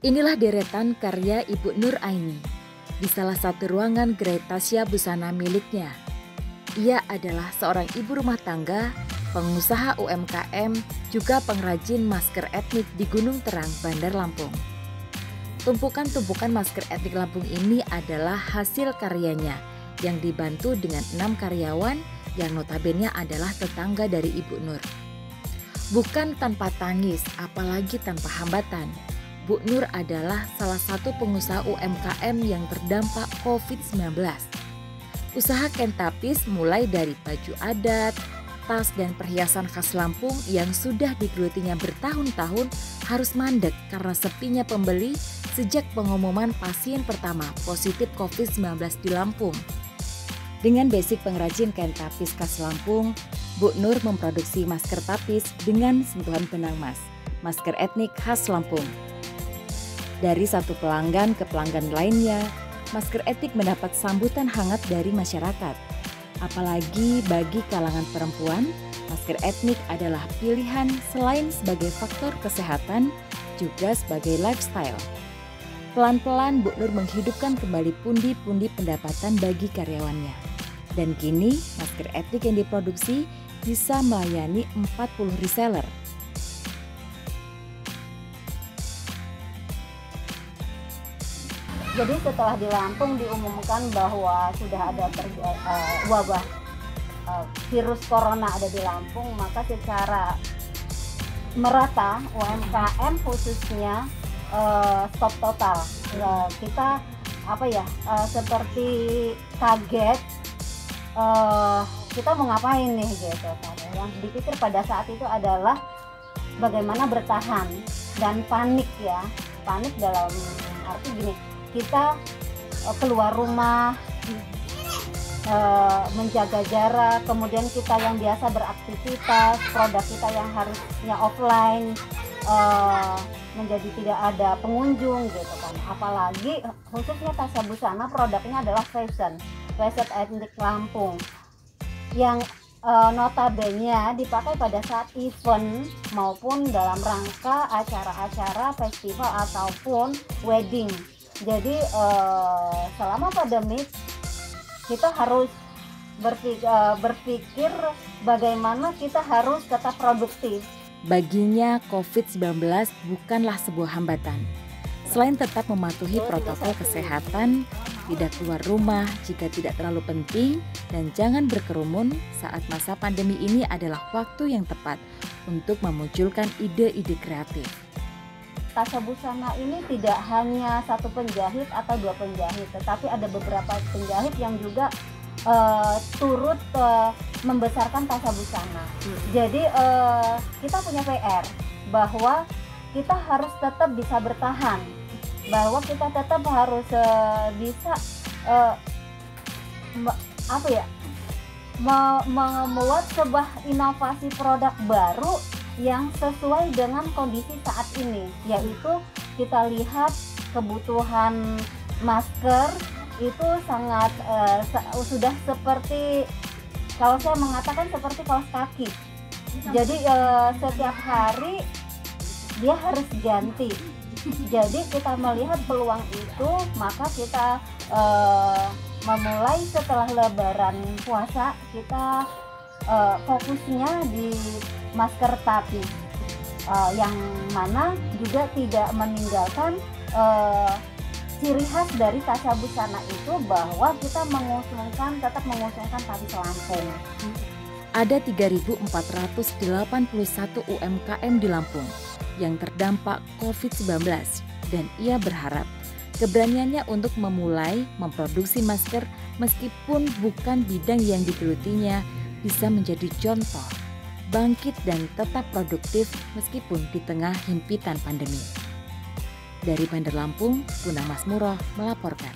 Inilah deretan karya Ibu Nur Aini di salah satu ruangan gerai Tasya Busana miliknya. Ia adalah seorang ibu rumah tangga, pengusaha UMKM, juga pengrajin masker etnik di Gunung Terang, Bandar Lampung. Tumpukan-tumpukan masker etnik Lampung ini adalah hasil karyanya yang dibantu dengan 6 karyawan yang notabene adalah tetangga dari Ibu Nur. Bukan tanpa tangis, apalagi tanpa hambatan. Bu Nur adalah salah satu pengusaha UMKM yang terdampak COVID-19. Usaha kain tapis mulai dari baju adat, tas dan perhiasan khas Lampung yang sudah digelutinya bertahun-tahun harus mandek karena sepinya pembeli sejak pengumuman pasien pertama positif COVID-19 di Lampung. Dengan basic pengrajin kain tapis khas Lampung, Bu Nur memproduksi masker tapis dengan sentuhan benang emas, masker etnik khas Lampung. Dari satu pelanggan ke pelanggan lainnya, masker etnik mendapat sambutan hangat dari masyarakat. Apalagi bagi kalangan perempuan, masker etnik adalah pilihan selain sebagai faktor kesehatan, juga sebagai lifestyle. Pelan-pelan Bu Nur menghidupkan kembali pundi-pundi pendapatan bagi karyawannya. Dan kini masker etnik yang diproduksi bisa melayani 40 reseller. Jadi setelah di Lampung diumumkan bahwa sudah ada wabah virus corona ada di Lampung, maka secara merata UMKM khususnya stop total. Kita seperti kaget, kita mau ngapain nih gitu. Yang dipikir pada saat itu adalah bagaimana bertahan dan panik ya, panik dalam arti gini. Kita keluar rumah, menjaga jarak, kemudian kita yang biasa beraktivitas, produk kita yang harusnya offline menjadi tidak ada pengunjung gitu kan. Apalagi khususnya Tasya Busana produknya adalah fashion etnik Lampung yang notabene dipakai pada saat event maupun dalam rangka acara-acara festival ataupun wedding. Jadi selama pandemi kita harus berpikir bagaimana kita harus tetap produktif. Baginya COVID-19 bukanlah sebuah hambatan. Selain tetap mematuhi protokol kesehatan, tidak keluar rumah jika tidak terlalu penting, dan jangan berkerumun saat masa pandemi ini adalah waktu yang tepat untuk memunculkan ide-ide kreatif. Tasya Busana ini tidak hanya satu penjahit atau dua penjahit, tetapi ada beberapa penjahit yang juga turut membesarkan Tasya Busana. Jadi kita punya PR bahwa kita harus tetap bisa bertahan, bahwa kita tetap harus bisa membuat sebuah inovasi produk baru yang sesuai dengan kondisi saat ini, yaitu kita lihat kebutuhan masker itu sangat sudah seperti, kalau saya mengatakan seperti kaos kaki. Jadi setiap hari dia harus ganti. Jadi kita melihat peluang itu, maka kita memulai setelah Lebaran puasa kita fokusnya di masker tapis, yang mana juga tidak meninggalkan ciri khas dari Tasya Busana itu, bahwa kita tetap mengusungkan tapis Lampung. Ada 3.481 UMKM di Lampung yang terdampak COVID-19, dan ia berharap keberaniannya untuk memulai memproduksi masker meskipun bukan bidang yang digelutinya bisa menjadi contoh bangkit dan tetap produktif meskipun di tengah himpitan pandemi. Dari Bandar Lampung, Guna Masmuroh melaporkan.